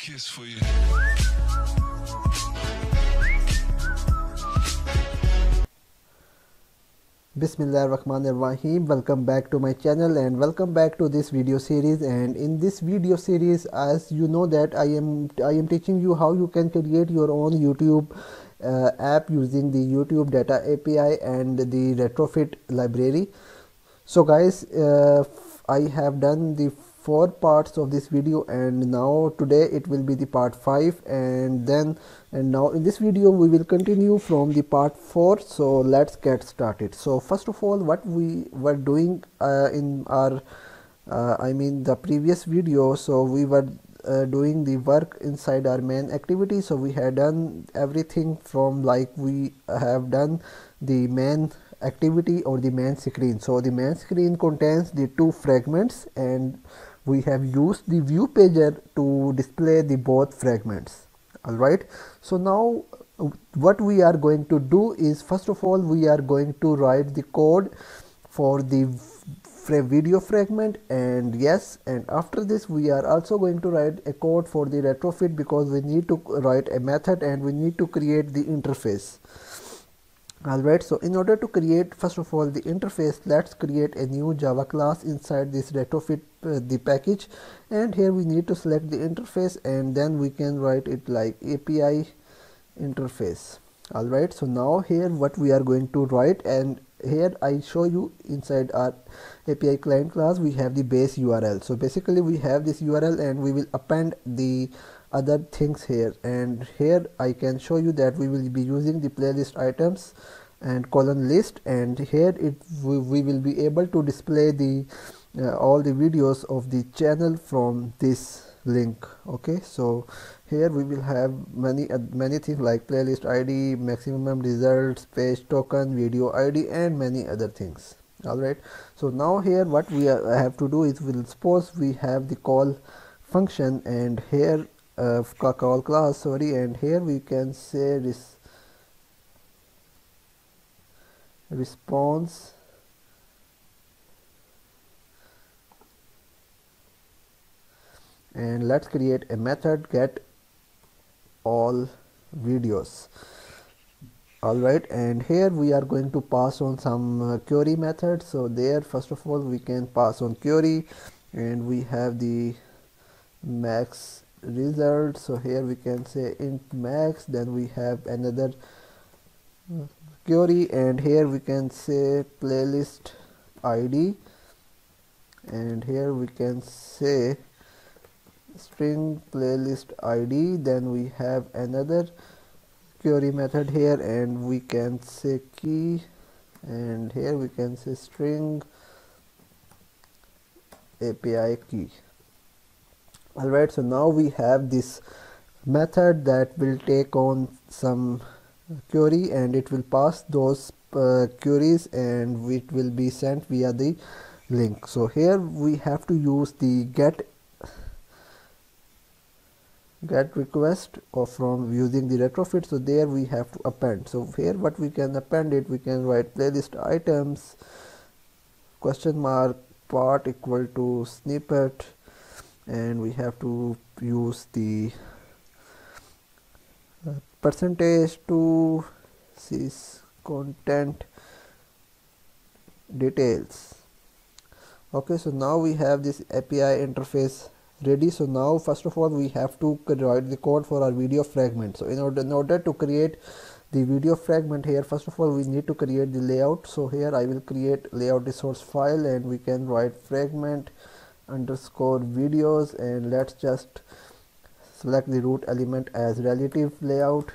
kiss for you. Bismillahirrahmanirrahim. Welcome back to my channel and welcome back to this video series. And in this video series, as you know that I am teaching you how you can create your own YouTube app using the YouTube data API and the retrofit library. So guys, I have done the 4 parts of this video, and now today it will be the part 5, and now in this video we will continue from the part 4. So let's get started. So first of all, what we were doing in our the previous video, so we were doing the work inside our main activity. So we had done everything from, like, we have done the main activity or the main screen. So the main screen contains the 2 fragments, and we have used the view pager to display the both fragments. All right, so now what we are going to do is, first of all, we are going to write the code for the video fragment, and after this we are also going to write a code for the retrofit, because we need to write a method and we need to create the interface. Alright, so in order to create first of all the interface, let's create a new Java class inside this retrofit the package, and here we need to select the interface, and then we can write it like API interface. Alright, so now here what we are going to write, and here I show you inside our API client class we have the base URL. So basically we have this URL and we will append the other things here, and here I can show you that we will be using the playlist items and colon list, and here we will be able to display the all the videos of the channel from this link. Okay, so here we will have many things like playlist ID, maximum results, page token, video ID, and many other things. Alright, so now here what we have to do is, we'll suppose we have the call function, and here call class, sorry, and here we can say response and let's create a method get all videos. Alright, and here we are going to pass on some query methods. So there, first of all, we can pass on query, and we have the max result. So here we can say int max, then we have another query, and here we can say playlist ID, and here we can say string playlist ID, then we have another query method here, and we can say key, and here we can say string API key. Alright, so now we have this method that will take on some query, and it will pass those queries, and it will be sent via the link. So here we have to use the get request or from using the retrofit. So there we have to append. So here what we can append it, we can write playlist items question mark part equal to snippet, and we have to use the percentage to sys content details. Okay, so now we have this API interface ready. So now first of all we have to write the code for our video fragment. So in order to create the video fragment, here first of all we need to create the layout. So here I will create layout resource file, and we can write fragment underscore videos, and let's just select the root element as relative layout.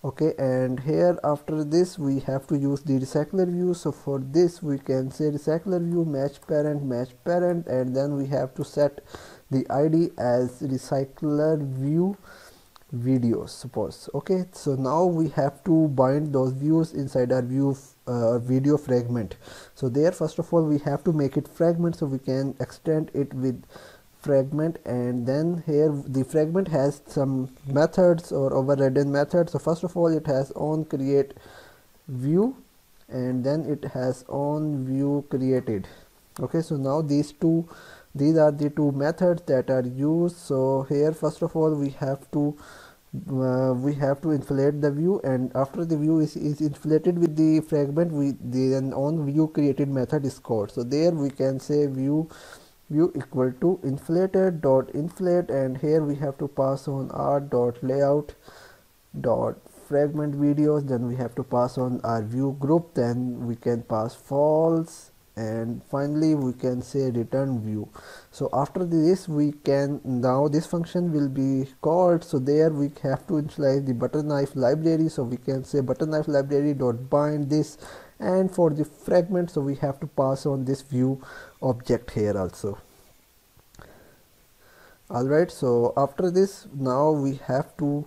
Okay, and here after this we have to use the recycler view. So for this we can say recycler view match parent, and then we have to set the ID as recycler view videos, suppose. Okay, so now we have to bind those views inside our view video fragment. So there first of all we have to make it fragment, so we can extend it with fragment, and then here the fragment has some methods or overridden methods. So first of all it has on create view, and then it has on view created. Okay, so now these two these are the two methods that are used. So here first of all we have to inflate the view, and after the view is inflated with the fragment, we then on view created method is called. So there we can say view equal to inflated dot inflate, and here we have to pass on r dot layout dot fragment videos, then we have to pass on our view group, then we can pass false, and finally we can say return view. So after this we can, now this function will be called. So there we have to initialize the butter knife library, so we can say butter knife library dot bind this, and for the fragment, so we have to pass on this view object here also. Alright, so after this now we have to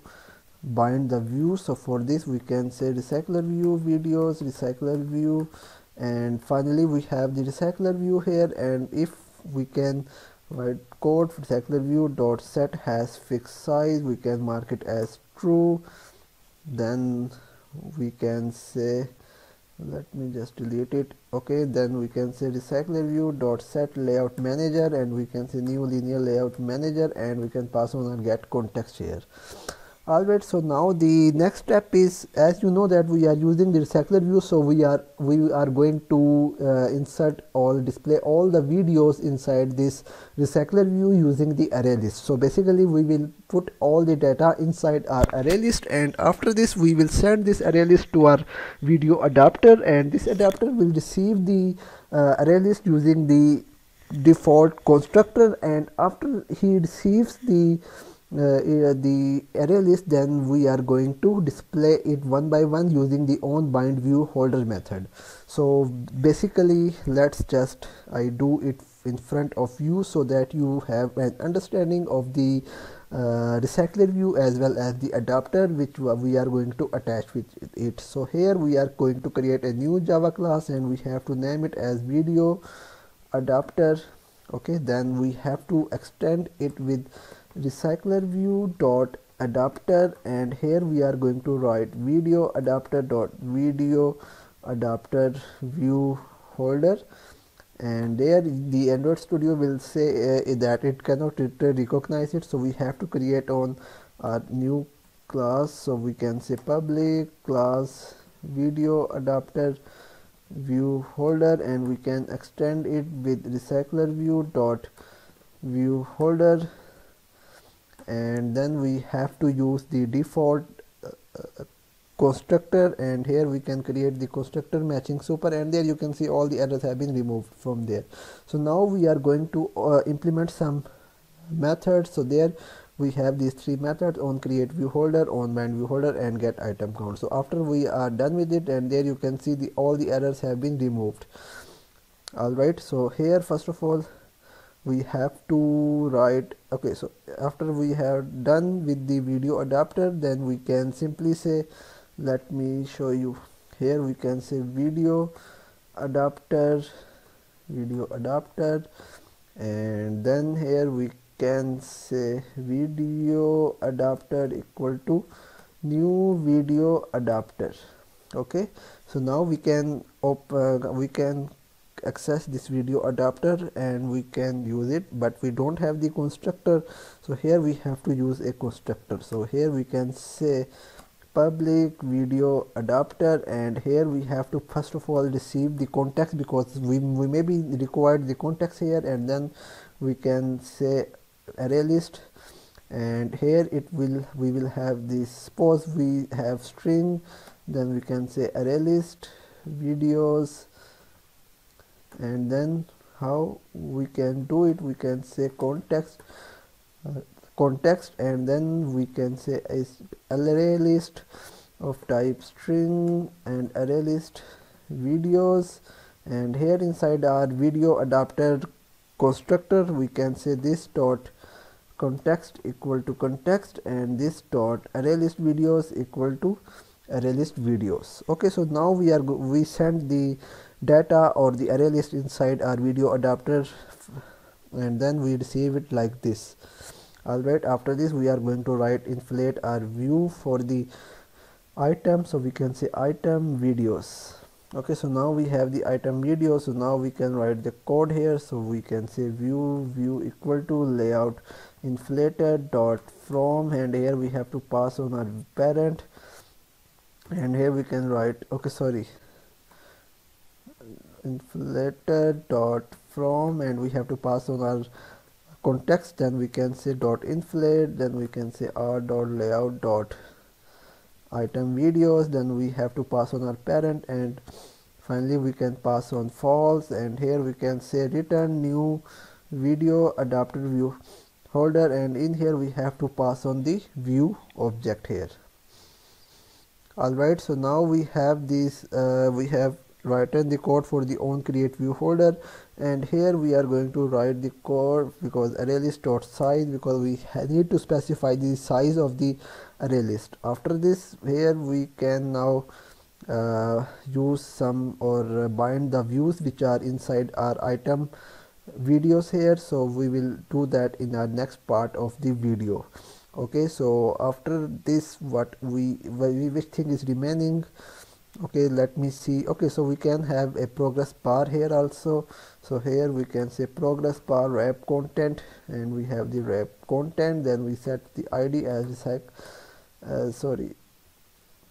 bind the view. So for this we can say recycler view videos, recycler view, and finally we have the recycler view here. And if we can write code for recycler view dot set has fixed size, we can mark it as true. Then we can say, let me just delete it. Okay, then we can say recycler view dot set layout manager, and we can say new linear layout manager, and we can pass on our get context here. Alright, so now the next step is, as you know that we are using the recycler view, so we are going to insert or display all the videos inside this recycler view using the array list. So basically we will put all the data inside our array list, and after this we will send this array list to our video adapter, and this adapter will receive the array list using the default constructor, and after he receives the array list, then we are going to display it one by one using the on bind view holder method. So basically let's just I do it in front of you so that you have an understanding of the recycler view as well as the adapter which we are going to attach with it. So here we are going to create a new Java class, and we have to name it as video adapter. Okay, then we have to extend it with recycler view dot adapter, and here we are going to write video adapter dot video adapter view holder, and there the Android Studio will say that it cannot recognize it, so we have to create on a new class. So we can say public class video adapter view holder, and we can extend it with recycler view dot view holder, and then we have to use the default constructor, and here we can create the constructor matching super, and there you can see all the errors have been removed from there. So now we are going to implement some methods. So there we have these three methods: on create view holder, on bind view holder, and get item count. So after we are done with it, and there you can see all the errors have been removed. Alright, so here first of all we have to write, okay, so after we have done with the video adapter, then we can simply say, let me show you here, we can say video adapter, and then here we can say video adapter equal to new video adapter. Okay, so now we can access this video adapter and we can use it, but we don't have the constructor, so here we have to use a constructor. So here we can say public video adapter, and here we have to first of all receive the context, because we may be required the context here, and then we can say array list, and here we will have this, suppose we have string, then we can say array list videos, and then how we can do it, we can say context, and then we can say array list of type string and array list videos, and here inside our video adapter constructor we can say this dot context equal to context, and this dot array list videos equal to array list videos. Okay, so now we send the data or the array list inside our video adapter, and then we receive it like this. Alright, after this we are going to write inflate our view for the item, so we can say item videos. Okay, so now we have the item video. So now we can write the code here. So we can say view equal to layout inflated dot from, and here we have to pass on our parent, and here we can write, okay, sorry, inflated dot from, and we have to pass on our context. Then we can say dot inflate, then we can say r dot layout dot item videos, then we have to pass on our parent, and finally we can pass on false, and here we can say return new video adapted view holder, and in here we have to pass on the view object here. Alright, so now we have this we have written the code for the on create view folder, and here we are going to write the code because array list dot size, because we need to specify the size of the array list. After this, here we can now use some or bind the views which are inside our item videos here. So we will do that in our next part of the video. Okay, so after this, what which thing is remaining? Okay, let me see. Okay, so we can have a progress bar here also. So here we can say progress bar wrap content, and we have the wrap content. Then we set the id as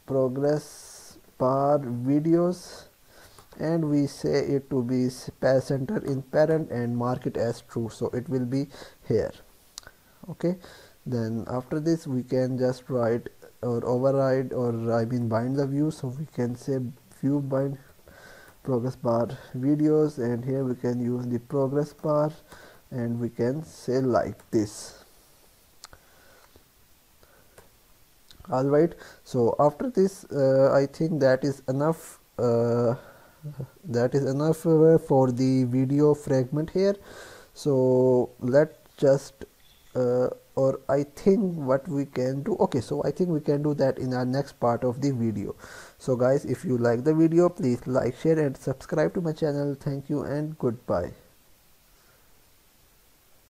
progress bar videos, and we say it to be center in parent and mark it as true, so it will be here. Okay, then after this we can just write or override, or I mean bind the view. So we can say view bind progress bar videos, and here we can use the progress bar, and we can say like this. Alright, so after this I think that is enough for the video fragment here. So let's just or I think what we can do, okay, so I think we can do that in our next part of the video. So guys, if you like the video, please like, share and subscribe to my channel. Thank you and goodbye.